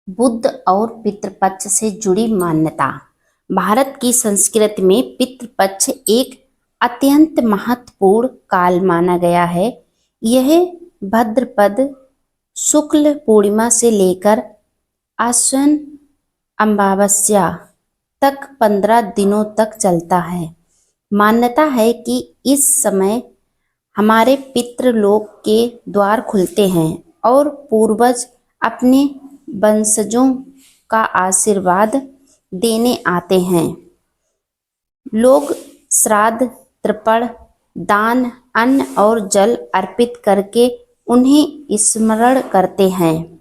बुद्ध और पितृपक्ष से जुड़ी मान्यता। भारत की संस्कृति में पितृपक्ष एक अत्यंत महत्वपूर्ण काल माना गया है। यह भाद्रपद शुक्ल पूर्णिमा से लेकर आश्विन अमावस्या तक 15 दिनों तक चलता है। मान्यता है कि इस समय हमारे पितृलोक के द्वार खुलते हैं और पूर्वज अपने वंशजों का आशीर्वाद देने आते हैं। लोग श्राद्ध, तर्पण, दान, अन्न और जल अर्पित करके उन्हें स्मरण करते हैं।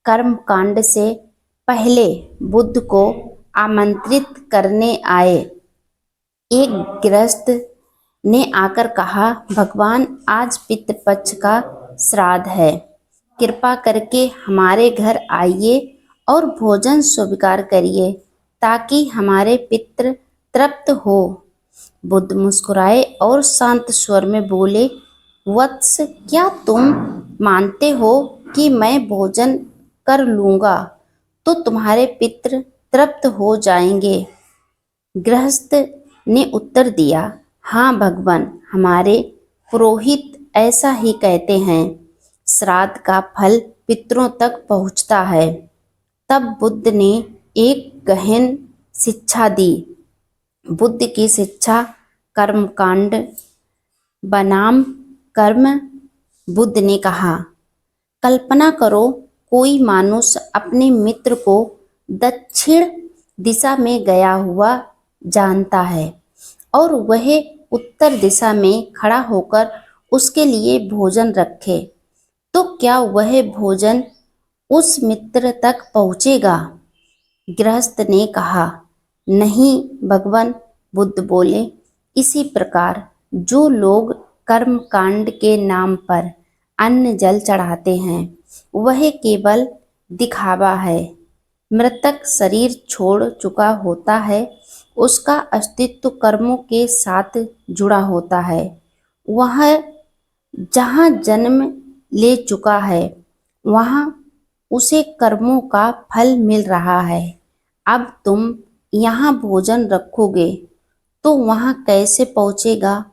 कर्मकांड से पहले बुद्ध को आमंत्रित करने आए एक गृहस्थ ने आकर कहा, भगवान, आज पितृपक्ष का श्राद्ध है, कृपा करके हमारे घर आइए और भोजन स्वीकार करिए ताकि हमारे पितृ तृप्त हो। बुद्ध मुस्कुराए और शांत स्वर में बोले, वत्स, क्या तुम मानते हो कि मैं भोजन कर लूंगा तो तुम्हारे पितृ तृप्त हो जाएंगे? गृहस्थ ने उत्तर दिया, हाँ भगवान, हमारे पुरोहित ऐसा ही कहते हैं। श्राद्ध का फल पितरों तक पहुंचता है। तब बुद्ध ने एक गहन शिक्षा दी। बुद्ध की शिक्षा कर्मकांड बनाम कर्म। बुद्ध ने कहा, कल्पना करो, कोई मानुष अपने मित्र को दक्षिण दिशा में गया हुआ जानता है और वह उत्तर दिशा में खड़ा होकर उसके लिए भोजन रखे, तो क्या वह भोजन उस मित्र तक पहुँचेगा? गृहस्थ ने कहा, नहीं भगवान। बुद्ध बोले, इसी प्रकार जो लोग कर्मकांड के नाम पर अन्न जल चढ़ाते हैं वह केवल दिखावा है। मृतक शरीर छोड़ चुका होता है, उसका अस्तित्व कर्मों के साथ जुड़ा होता है। वह जहाँ जन्म ले चुका है वहाँ उसे कर्मों का फल मिल रहा है। अब तुम यहाँ भोजन रखोगे तो वहाँ कैसे पहुँचेगा?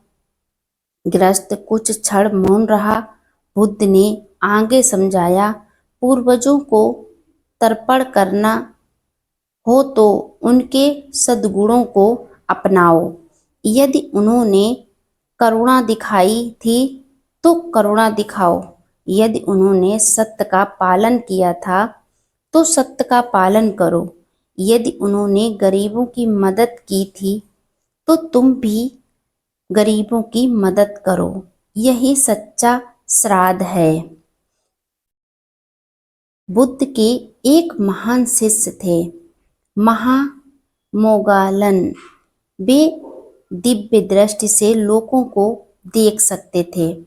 गृहस्थ कुछ क्षण मौन रहा। बुद्ध ने आगे समझाया, पूर्वजों को तर्पण करना हो तो उनके सद्गुणों को अपनाओ। यदि उन्होंने करुणा दिखाई थी तो करुणा दिखाओ। यदि उन्होंने सत्य का पालन किया था तो सत्य का पालन करो। यदि उन्होंने गरीबों की मदद की थी तो तुम भी गरीबों की मदद करो। यही सच्चा श्राद्ध है। बुद्ध के एक महान शिष्य थे, महामोग्गालन। वे दिव्य दृष्टि से लोगों को देख सकते थे।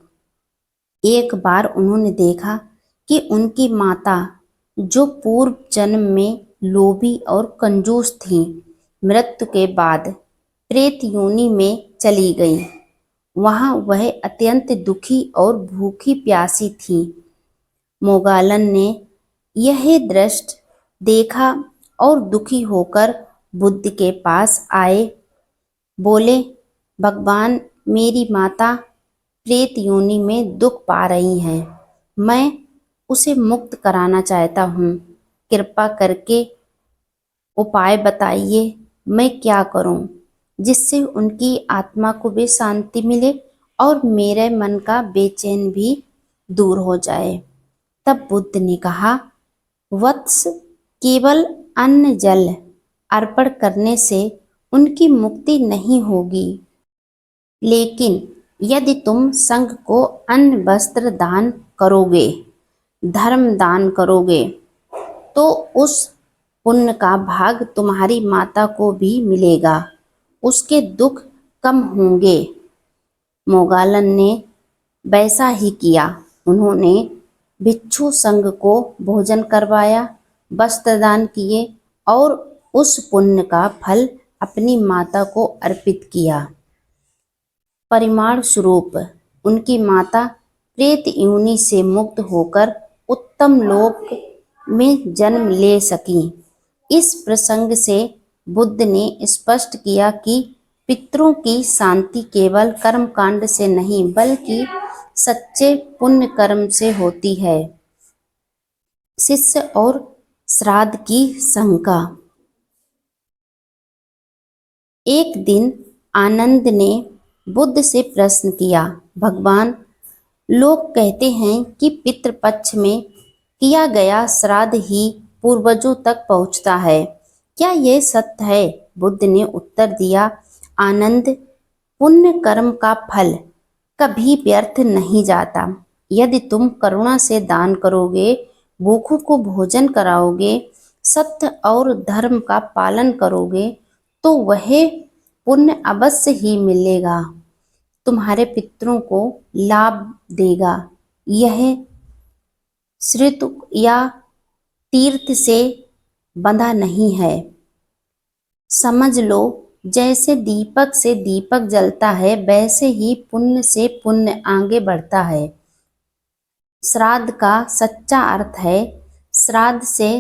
एक बार उन्होंने देखा कि उनकी माता, जो पूर्व जन्म में लोभी और कंजूस थी, मृत्यु के बाद प्रेत योनि में चली गई। वहां वह अत्यंत दुखी और भूखी प्यासी थी। मोग्गालन ने यह दृश्य देखा और दुखी होकर बुद्ध के पास आए। बोले, भगवान, मेरी माता प्रेत योनि में दुख पा रही हैं। मैं उसे मुक्त कराना चाहता हूँ। कृपा करके उपाय बताइए, मैं क्या करूँ जिससे उनकी आत्मा को भी शांति मिले और मेरे मन का बेचैन भी दूर हो जाए। तब बुद्ध ने कहा, वत्स, केवल अन्न जल अर्पण करने से उनकी मुक्ति नहीं होगी, लेकिन यदि तुम संघ को अन्न वस्त्र दान करोगे, धर्म दान करोगे, तो उस पुण्य का भाग तुम्हारी माता को भी मिलेगा। उसके दुख कम होंगे। मोग्गालन ने वैसा ही किया। उन्होंने भिक्षु संघ को भोजन करवाया, वस्त्र दान किए और उस पुण्य का फल अपनी माता को अर्पित किया। परिणाम स्वरूप उनकी माता प्रेत योनि से मुक्त होकर उत्तम लोक में जन्म ले सकीं। इस प्रसंग से बुद्ध ने स्पष्ट किया कि पितरों की शांति केवल कर्मकांड से नहीं बल्कि सच्चे पुण्य कर्म से होती है। शिष्य और श्राद्ध की शंका। एक दिन आनंद ने बुद्ध से प्रश्न किया, भगवान, लोग कहते हैं कि पितृपक्ष में किया गया श्राद्ध ही पूर्वजों तक पहुंचता है, क्या यह सत्य है? बुद्ध ने उत्तर दिया, आनंद, पुण्य कर्म का फल कभी व्यर्थ नहीं जाता। यदि तुम करुणा से दान करोगे, भूखों को भोजन कराओगे, सत्य और धर्म का पालन करोगे, तो वह पुण्य अवश्य ही मिलेगा, तुम्हारे पितरों को लाभ देगा। यह श्रुति या तीर्थ से बंधा नहीं है। समझ लो, जैसे दीपक से दीपक जलता है, वैसे ही पुण्य से पुण्य आगे बढ़ता है। श्राद्ध का सच्चा अर्थ है श्राद्ध से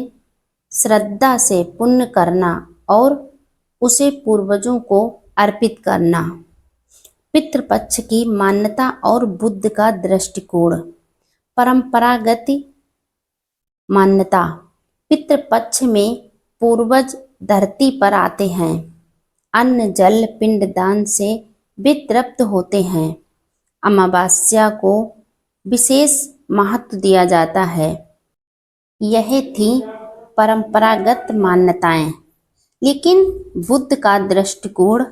श्रद्धा से पुण्य करना और उसे पूर्वजों को अर्पित करना। पितृपक्ष की मान्यता और बुद्ध का दृष्टिकोण। परंपरागत मान्यता। पितृपक्ष में पूर्वज धरती पर आते हैं। अन्न जल पिंडदान से वे तृप्त होते हैं। अमावस्या को विशेष महत्व दिया जाता है। यह थी परंपरागत मान्यताएं। लेकिन बुद्ध का दृष्टिकोण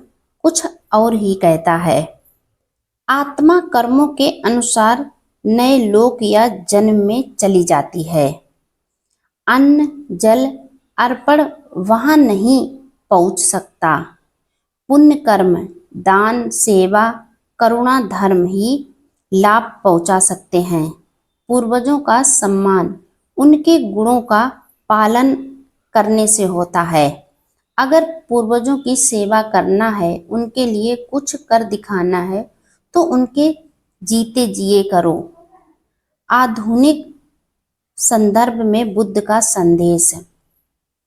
कुछ और ही कहता है। आत्मा कर्मों के अनुसार नए लोक या जन्म में चली जाती है। अन्न जल अर्पण वहां नहीं पहुंच सकता। पुण्य कर्म, दान, सेवा, करुणा, धर्म ही लाभ पहुंचा सकते हैं। पूर्वजों का सम्मान उनके गुणों का पालन करने से होता है। अगर पूर्वजों की सेवा करना है, उनके लिए कुछ कर दिखाना है, तो उनके जीते जिए करो। आधुनिक संदर्भ में बुद्ध का संदेश।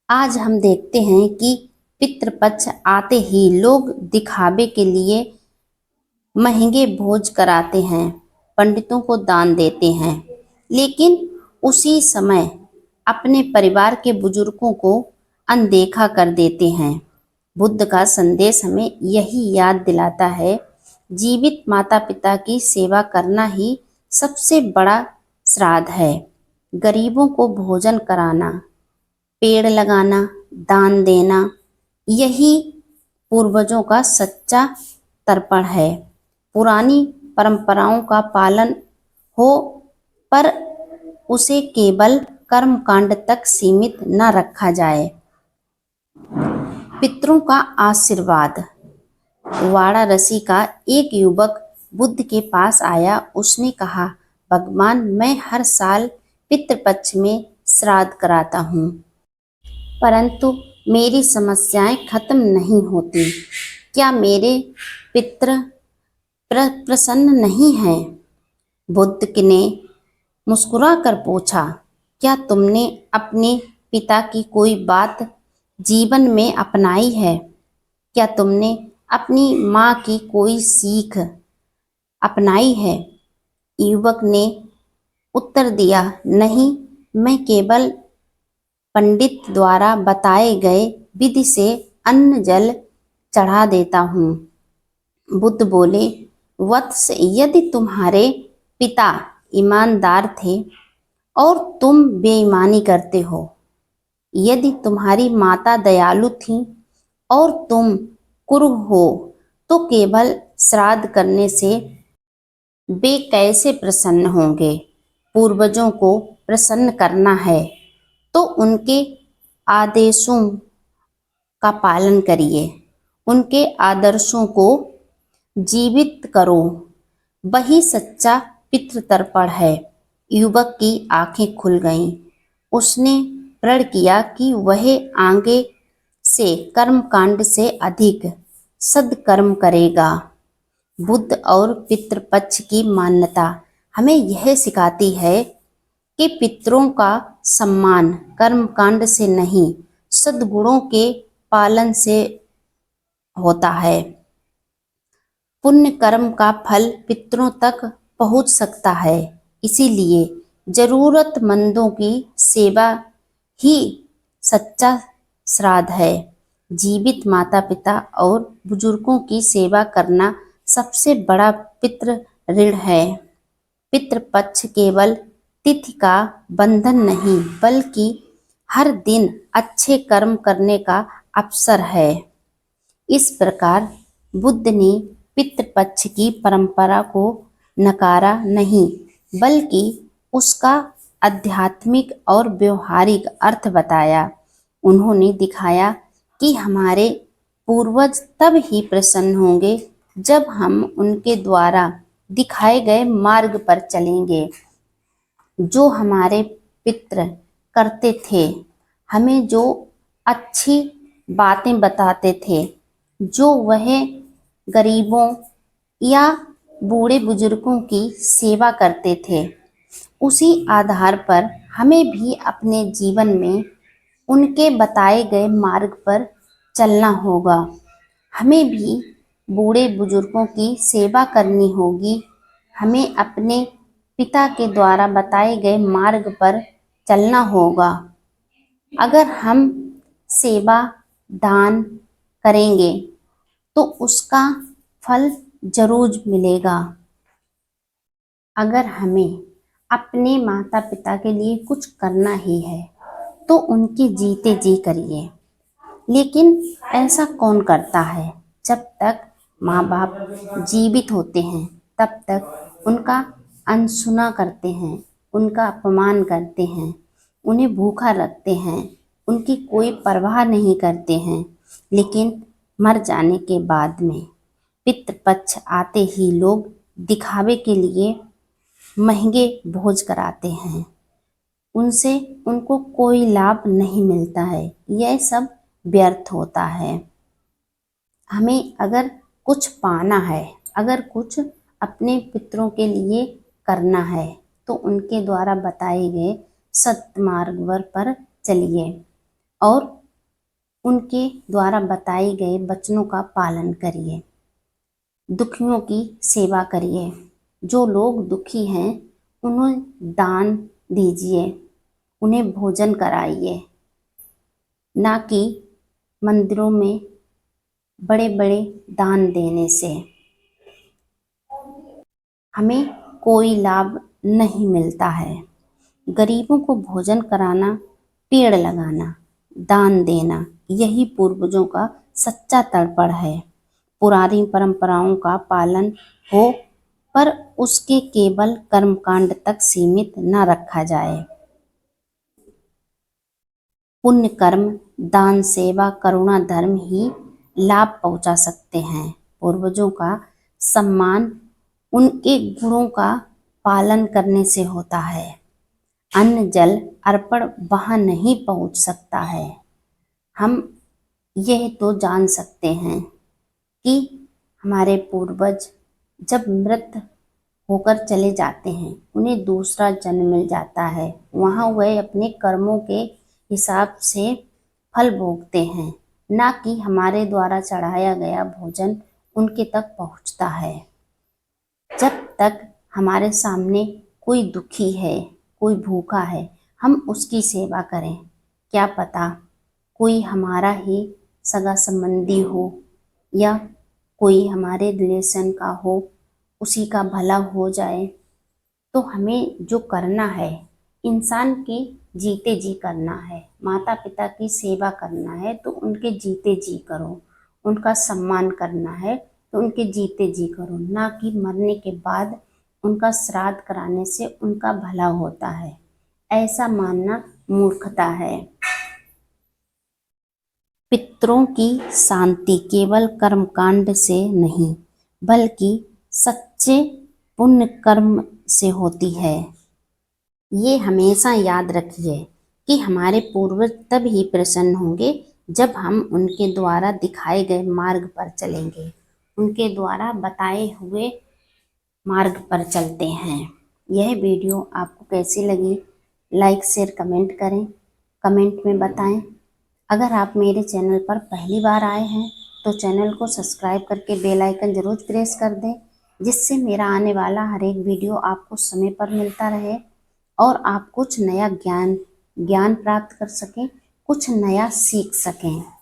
आज हम देखते हैं कि पितृपक्ष आते ही लोग दिखावे के लिए महंगे भोज कराते हैं, पंडितों को दान देते हैं, लेकिन उसी समय अपने परिवार के बुजुर्गों को अनदेखा कर देते हैं। बुद्ध का संदेश हमें यही याद दिलाता है, जीवित माता पिता की सेवा करना ही सबसे बड़ा श्राद्ध है। गरीबों को भोजन कराना, पेड़ लगाना, दान देना, यही पूर्वजों का सच्चा तर्पण है। पुरानी परंपराओं का पालन हो, पर उसे केवल कर्मकांड तक सीमित न रखा जाए। पितरों का आशीर्वाद। वाराणसी का एक युवक बुद्ध के पास आया। उसने कहा, भगवान, मैं हर साल पितृपक्ष में श्राद्ध कराता हूँ, परंतु मेरी समस्याएं खत्म नहीं होती। क्या मेरे पितर प्रसन्न नहीं हैं? बुद्ध ने मुस्कुराकर पूछा, क्या तुमने अपने पिता की कोई बात जीवन में अपनाई है? क्या तुमने अपनी माँ की कोई सीख अपनाई है? युवक ने उत्तर दिया, नहीं, मैं केवल पंडित द्वारा बताए गए विधि से अन्न जल चढ़ा देता हूँ। बुद्ध बोले, वत्स, यदि तुम्हारे पिता ईमानदार थे और तुम बेईमानी करते हो, यदि तुम्हारी माता दयालु थी और तुम क्रूर हो, तो केवल श्राद्ध करने से वे कैसे प्रसन्न होंगे? पूर्वजों को प्रसन्न करना है तो उनके आदेशों का पालन करिए, उनके आदर्शों को जीवित करो, वही सच्चा पितृतर्पण है। युवक की आंखें खुल गईं। उसने प्रण किया कि वह आगे से कर्मकांड से अधिक सद्कर्म करेगा। बुद्ध और पितृपक्ष की मान्यता हमें यह सिखाती है कि पितरों का सम्मान कर्मकांड से नहीं, सद्गुणों के पालन से होता है। पुण्य कर्म का फल पितरों तक पहुंच सकता है, इसीलिए जरूरतमंदों की सेवा ही सच्चा श्राद्ध है। जीवित माता पिता और बुजुर्गों की सेवा करना सबसे बड़ा पितृ ऋण है। पितृपक्ष केवल तिथि का बंधन नहीं, बल्कि हर दिन अच्छे कर्म करने का अवसर है। इस प्रकार बुद्ध ने पितृपक्ष की परंपरा को नकारा नहीं, बल्कि उसका आध्यात्मिक और व्यवहारिक अर्थ बताया। उन्होंने दिखाया कि हमारे पूर्वज तब ही प्रसन्न होंगे जब हम उनके द्वारा दिखाए गए मार्ग पर चलेंगे। जो हमारे पितृ करते थे, हमें जो अच्छी बातें बताते थे, जो वह गरीबों या बूढ़े बुजुर्गों की सेवा करते थे, उसी आधार पर हमें भी अपने जीवन में उनके बताए गए मार्ग पर चलना होगा। हमें भी बूढ़े बुजुर्गों की सेवा करनी होगी। हमें अपने पिता के द्वारा बताए गए मार्ग पर चलना होगा। अगर हम सेवा दान करेंगे तो उसका फल जरूर मिलेगा। अगर हमें अपने माता पिता के लिए कुछ करना ही है तो उनके जीते जी करिए। लेकिन ऐसा कौन करता है? जब तक माँ बाप जीवित होते हैं तब तक उनका अनसुना करते हैं, उनका अपमान करते हैं, उन्हें भूखा रखते हैं, उनकी कोई परवाह नहीं करते हैं। लेकिन मर जाने के बाद में पितृपक्ष आते ही लोग दिखावे के लिए महंगे भोज कराते हैं। उनसे उनको कोई लाभ नहीं मिलता है, यह सब व्यर्थ होता है। हमें अगर कुछ पाना है, अगर कुछ अपने पितरों के लिए करना है तो उनके द्वारा बताए गए सत्मार्ग पर चलिए और उनके द्वारा बताए गए वचनों का पालन करिए। दुखियों की सेवा करिए। जो लोग दुखी हैं उन्हें दान दीजिए, उन्हें भोजन कराइए। ना कि मंदिरों में बड़े बड़े दान देने से हमें कोई लाभ नहीं मिलता है। गरीबों को भोजन कराना, पेड़ लगाना, दान देना, यही पूर्वजों का सच्चा तर्पण है। पुरानी परंपराओं का पालन हो, पर उसके केवल कर्मकांड तक सीमित न रखा जाए। पुण्य कर्म, दान, सेवा, करुणा, धर्म ही लाभ पहुंचा सकते हैं। पूर्वजों का सम्मान उनके गुणों का पालन करने से होता है। अन्न जल अर्पण वहां नहीं पहुंच सकता है। हम यह तो जान सकते हैं कि हमारे पूर्वज जब मृत होकर चले जाते हैं, उन्हें दूसरा जन्म मिल जाता है। वहाँ वह अपने कर्मों के हिसाब से फल भोगते हैं, ना कि हमारे द्वारा चढ़ाया गया भोजन उनके तक पहुँचता है। जब तक हमारे सामने कोई दुखी है, कोई भूखा है, हम उसकी सेवा करें। क्या पता कोई हमारा ही सगा संबंधी हो या कोई हमारे रिलेशन का हो, उसी का भला हो जाए। तो हमें जो करना है, इंसान के जीते जी करना है। माता पिता की सेवा करना है तो उनके जीते जी करो, उनका सम्मान करना है तो उनके जीते जी करो, ना कि मरने के बाद उनका श्राद्ध कराने से उनका भला होता है। ऐसा मानना मूर्खता है। पितरों की शांति केवल कर्मकांड से नहीं, बल्कि सच्चे पुण्य कर्म से होती है। ये हमेशा याद रखिए कि हमारे पूर्वज तब ही प्रसन्न होंगे जब हम उनके द्वारा दिखाए गए मार्ग पर चलेंगे, उनके द्वारा बताए हुए मार्ग पर चलते हैं। यह वीडियो आपको कैसी लगी लाइक शेयर कमेंट करें, कमेंट में बताएं। अगर आप मेरे चैनल पर पहली बार आए हैं तो चैनल को सब्सक्राइब करके बेल आइकन जरूर प्रेस कर दें, जिससे मेरा आने वाला हर एक वीडियो आपको समय पर मिलता रहे और आप कुछ नया ज्ञान प्राप्त कर सकें, कुछ नया सीख सकें।